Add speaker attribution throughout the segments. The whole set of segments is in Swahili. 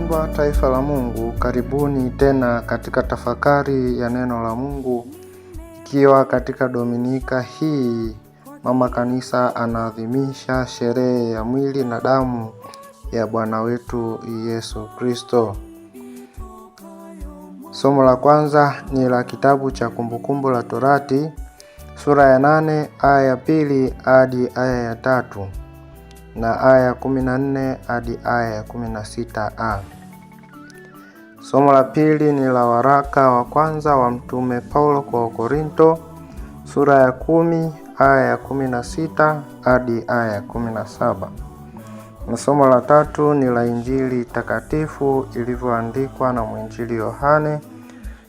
Speaker 1: Wapendwa taifa la Mungu, karibuni tena katika tafakari ya neno la Mungu. Ikiwa katika Dominika hii Mama Kanisa anaadhimisha sherehe ya mwili na damu ya Bwana wetu Yesu Kristo. Somo la kwanza ni la kitabu cha Kumbukumbu la Torati sura ya 8 aya ya 2 hadi aya ya 3 na aya ya 14 hadi aya ya 16a. Somo la pili ni la waraka wa kwanza wa Mtume Paulo kwa Wakorinto sura ya 10 aya ya 16 hadi aya ya 17. Na somo la tatu ni la Injili takatifu ilivyoandikwa na Mwinjili Yohane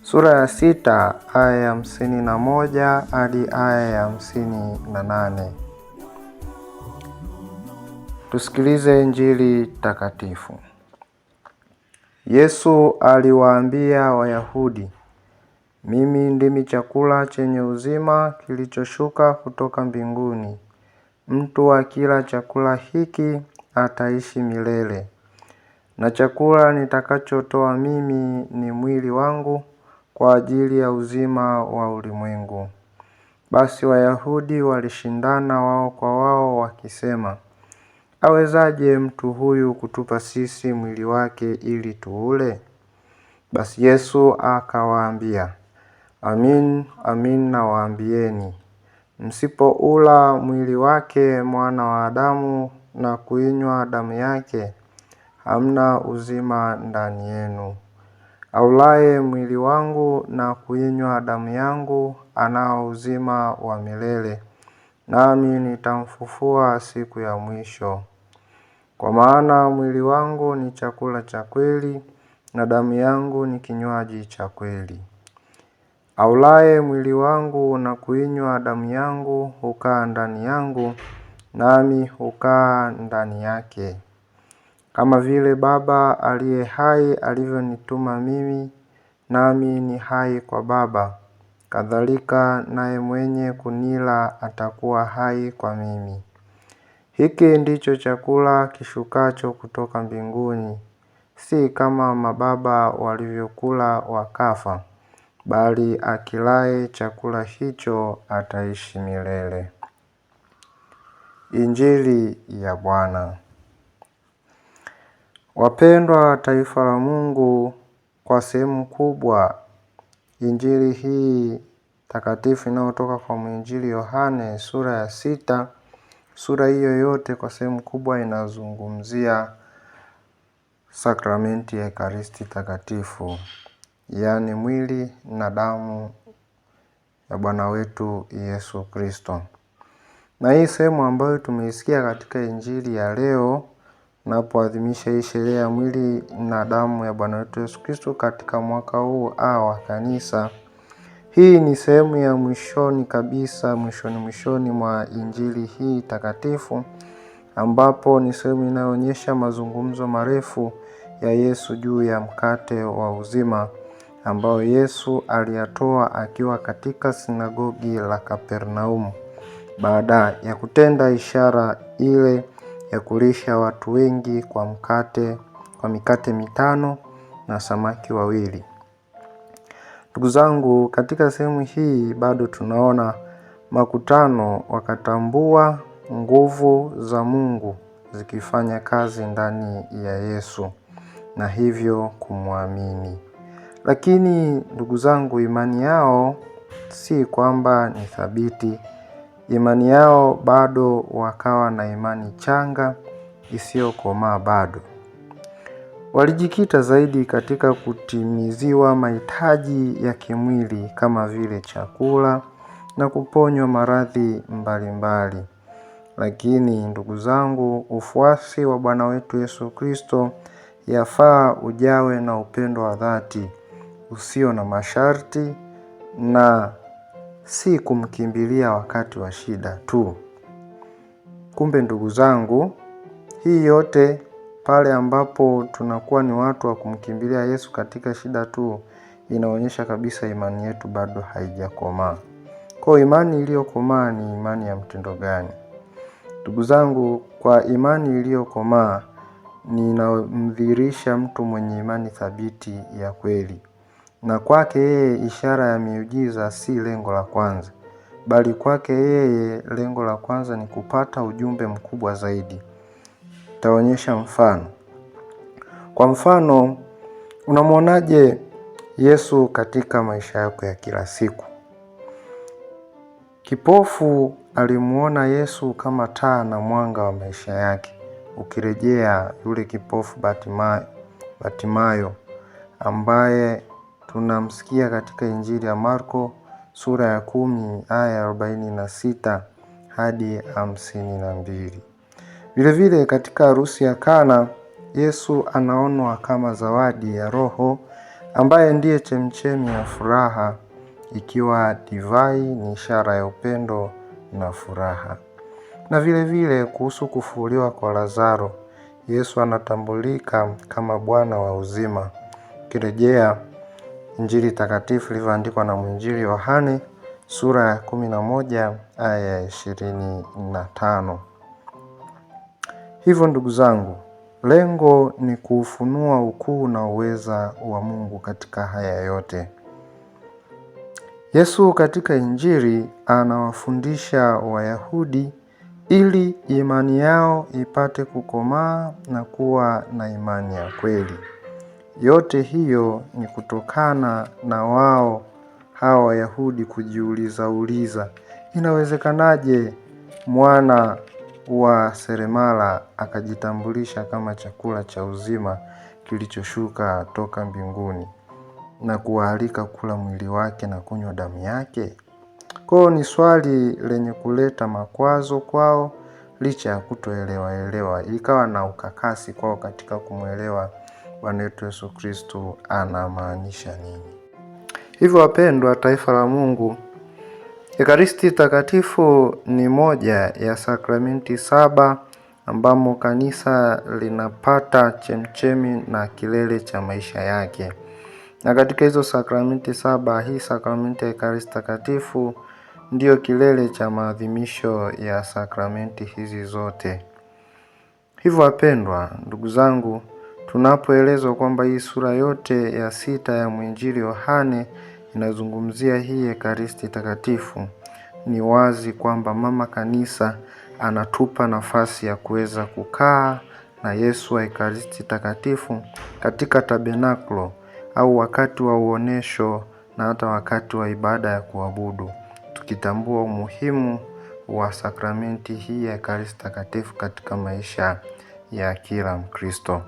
Speaker 1: sura ya 6 aya ya 51 hadi aya ya 58. Tusikilize Injili takatifu. Yesu aliwaambia Wayahudi, "Mimi ndimi chakula chenye uzima kilichoshuka kutoka mbinguni. Mtu akila chakula hiki ataishi milele. Na chakula nitakachotoa mimi ni mwili wangu kwa ajili ya uzima wa ulimwengu." Basi Wayahudi walishindana wao kwa wao wakisema, "Awezaje mtu huyu kutupa sisi mwili wake ili tuule?" Basi Yesu akawaambia, "Amin, amin nawaambieni, msipoula mwili wake Mwana wa Adamu na kuinywa damu yake, hamna uzima ndani yenu. Aulaye mwili wangu na kuinywa damu yangu anao uzima wa milele, nami nitamfufua siku ya mwisho. Kwa maana mwili wangu ni chakula cha kweli na damu yangu ni kinywaji cha kweli. Aulaye mwili wangu na kuinywa damu yangu hukaa ndani yangu, nami hukaa ndani yake. Kama vile Baba aliye hai alivyonituma mimi, nami ni hai kwa Baba, kadhalika naye mwenye kunila atakuwa hai kwa mimi. Hiki ndicho chakula kishukacho kutoka mbinguni, si kama mababa walivyokula wakafa, bali akilaye chakula hicho ataishi milele." Injili ya Bwana. Wapendwa taifa la Mungu, kwa sehemu kubwa Injili hii takatifu inayotoka kwa Mwinjili Yohane sura ya 6, sura hiyo yote kwa sehemu kubwa inazungumzia sakramenti ya Ekaristi takatifu, yaani mwili na damu ya Bwana wetu Yesu Kristo. Na hii sehemu ambayo tumeisikia katika Injili ya leo, napoadhimisha hii sherehe ya mwili na damu ya Bwana wetu Yesu Kristo katika mwaka huu wa kanisa. Hii ni sehemu ya mwishoni kabisa, mwishoni mwa Injili hii takatifu, ambapo ni sehemu inayoonyesha mazungumzo marefu ya Yesu juu ya mkate wa uzima ambao Yesu aliyatoa akiwa katika sinagogi la Kapernaumu baada ya kutenda ishara ile ya kulisha watu wengi kwa mikate 5 na samaki 2. Ndugu zangu, katika sehemu hii bado tunaona makutano wakatambua nguvu za Mungu zikifanya kazi ndani ya Yesu na hivyo kumwamini. Lakini ndugu zangu, imani yao si kwamba ni thabiti. Imani yao bado wakawa na imani changa isiyokomaa bado. Walijikita zaidi katika kutimiziwa mahitaji ya kimwili kama vile chakula na kuponywa maradhi mbalimbali. Lakini ndugu zangu, ufuasi wa Bwana wetu Yesu Kristo yafaa ujawe na upendo wa dhati usio na masharti na si kumkimbilia wakati wa shida tu. Kumbe ndugu zangu, hii yote pale ambapo tunakuwa ni watu wa kumkimbilia Yesu katika shida tu, inaonyesha kabisa imani yetu bado haijakomaa. Kwa imani iliyokomaa ni imani ya mtindo gani? Ndugu zangu, kwa imani iliyokomaa ninamdhihirisha mtu mwenye imani thabiti ya kweli. Na kwake yeye ishara ya miujiza si lengo la kwanza, bali kwake yeye lengo la kwanza ni kupata ujumbe mkubwa zaidi. Taonyesha mfano. Kwa mfano, unamwonaje Yesu katika maisha yako ya kila siku? Kipofu alimuona Yesu kama taa na mwanga wa maisha yake. Ukirejea yule kipofu Batimayo ambaye tunamsikia katika Injili ya Marko sura ya 10 aya 46 hadi 52. Vile vile katika harusi ya Kana, Yesu anaonwa kama zawadi ya Roho ambaye ndiye chemchemi ya furaha, ikiwa divai ni ishara ya upendo na furaha. Na vile vile kuhusu kufufuliwa kwa Lazaro, Yesu anatambulika kama Bwana wa uzima. Kirejea Injili takatifu ilivyoandikwa na mwinjili Yohane sura ya 11 aya ya 25. Hivyo ndugu zangu, lengo ni kuufunua ukuu na uweza wa Mungu katika haya yote. Yesu katika Injili anawafundisha Wayahudi ili imani yao ipate kukomaa na kuwa na imani ya kweli. Yote hiyo ni kutokana na wao hawa Wayahudi kujiuliza, inawezekanaje mwana wa seremala akajitambulisha kama chakula cha uzima kilichoshuka toka mbinguni na kuwaalika kula mwili wake na kunywa damu yake? Kwao ni swali lenye kuleta makwazo kwao, licha ya kutoelewa. Ikawa na ukakasi kwao katika kumwelewa Bwana wetu Yesu Kristo anamaanisha nini. Hivyo wapendwa, taifa la Mungu, Ekaristi Takatifu ni moja ya sakramenti 7 ambamo kanisa linapata chemchemi na kilele cha maisha yake. Na katika hizo sakramenti 7, hii sakramenti ya Ekaristi Takatifu ndiyo kilele cha maadhimisho ya sakramenti hizi zote. Hivyo wapendwa, ndugu zangu, tunapoelezwa kwamba hii sura yote ya 6 ya mwinjili Yohane inazungumzia hii Ekaristi Takatifu, ni wazi kwamba mama kanisa anatupa nafasi ya kuweza kukaa na Yesu wa Ekaristi Takatifu katika tabernakulo au wakati wa uonesho na hata wakati wa ibada ya kuabudu, tukitambua umuhimu wa sakramenti hii ya Ekaristi Takatifu katika maisha ya kila Mkristo.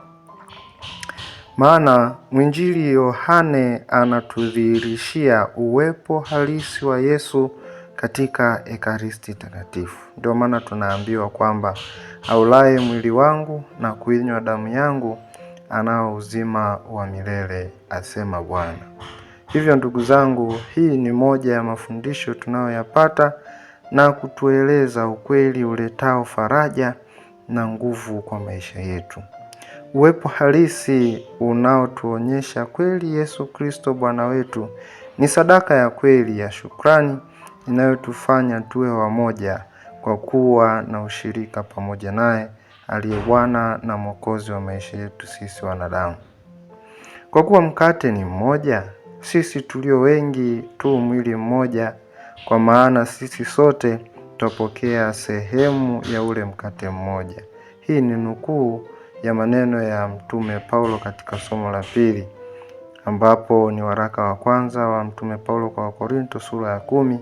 Speaker 1: Maana mwinjili Yohane anatudhihirishia uwepo halisi wa Yesu katika Ekaristi Takatifu. Ndio maana tunaambiwa kwamba aulaye mwili wangu na kuinywa damu yangu anao uzima wa milele, asema Bwana. Hivyo ndugu zangu, hii ni moja ya mafundisho tunayoyapata na kutueleza ukweli uletao faraja na nguvu kwa maisha yetu. Uwepo halisi unaotuonyesha kweli Yesu Kristo Bwana wetu ni sadaka ya kweli ya shukrani inayotufanya tuwe wamoja kwa kuwa na ushirika pamoja naye aliye Bwana na Mwokozi wa maisha yetu sisi wanadamu. Kwa kuwa mkate ni mmoja, sisi tulio wengi tu mwili mmoja, kwa maana sisi sote tutapokea sehemu ya ule mkate mmoja. Hii ni nukuu ya maneno ya Mtume Paulo katika somo la 2, ambapo ni waraka wa kwanza wa Mtume Paulo kwa Wakorinto sura ya 10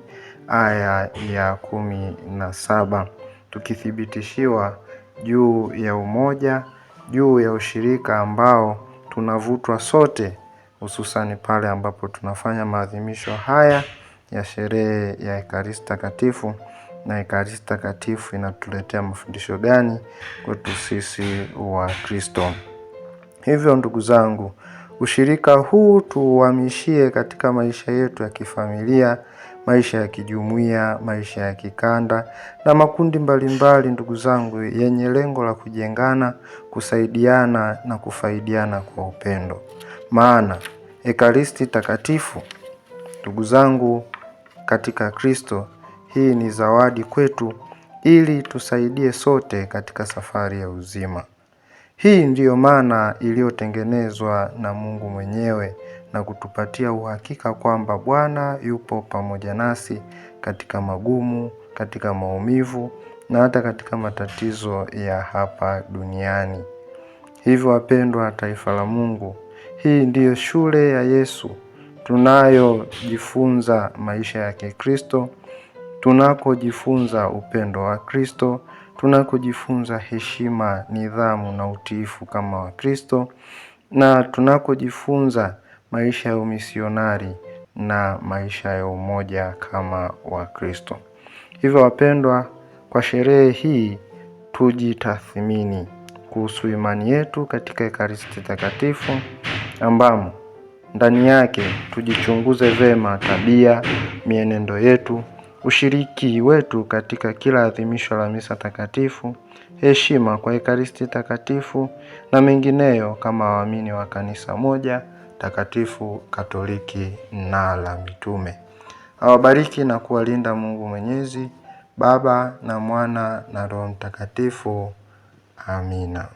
Speaker 1: aya ya 17, tukithibitishiwa juu ya umoja, juu ya ushirika ambao tunavutwa sote, hususani pale ambapo tunafanya maadhimisho haya ya sherehe ya Ekaristi Takatifu. Na Ekaristi Takatifu inatuletea mafundisho gani kwetu sisi wa Kristo? Hivyo ndugu zangu, ushirika huu tuuhamishie katika maisha yetu ya kifamilia, maisha ya kijumuiya, maisha ya kikanda na makundi mbalimbali, ndugu zangu, yenye lengo la kujengana, kusaidiana na kufaidiana kwa upendo. Maana Ekaristi Takatifu, ndugu zangu katika Kristo, hii ni zawadi kwetu ili tusaidie sote katika safari ya uzima. Hii ndiyo maana iliyotengenezwa na Mungu mwenyewe na kutupatia uhakika kwamba Bwana yupo pamoja nasi katika magumu, katika maumivu na hata katika matatizo ya hapa duniani. Hivyo wapendwa taifa la Mungu, hii ndiyo shule ya Yesu tunayojifunza maisha ya Kikristo, tunakojifunza upendo wa Kristo, tunakojifunza heshima, nidhamu na utiifu kama Wakristo, na tunakojifunza maisha ya umisionari na maisha ya umoja kama Wakristo. Hivyo wapendwa, kwa sherehe hii tujitathmini kuhusu imani yetu katika Ekaristi Takatifu, ambamo ndani yake tujichunguze vema tabia, mienendo yetu, ushiriki wetu katika kila adhimisho la misa takatifu, heshima kwa Ekaristi Takatifu na mengineyo kama waamini wa kanisa moja takatifu Katoliki na la mitume. Awabariki na kuwalinda Mungu Mwenyezi, Baba na Mwana na Roho Mtakatifu. Amina.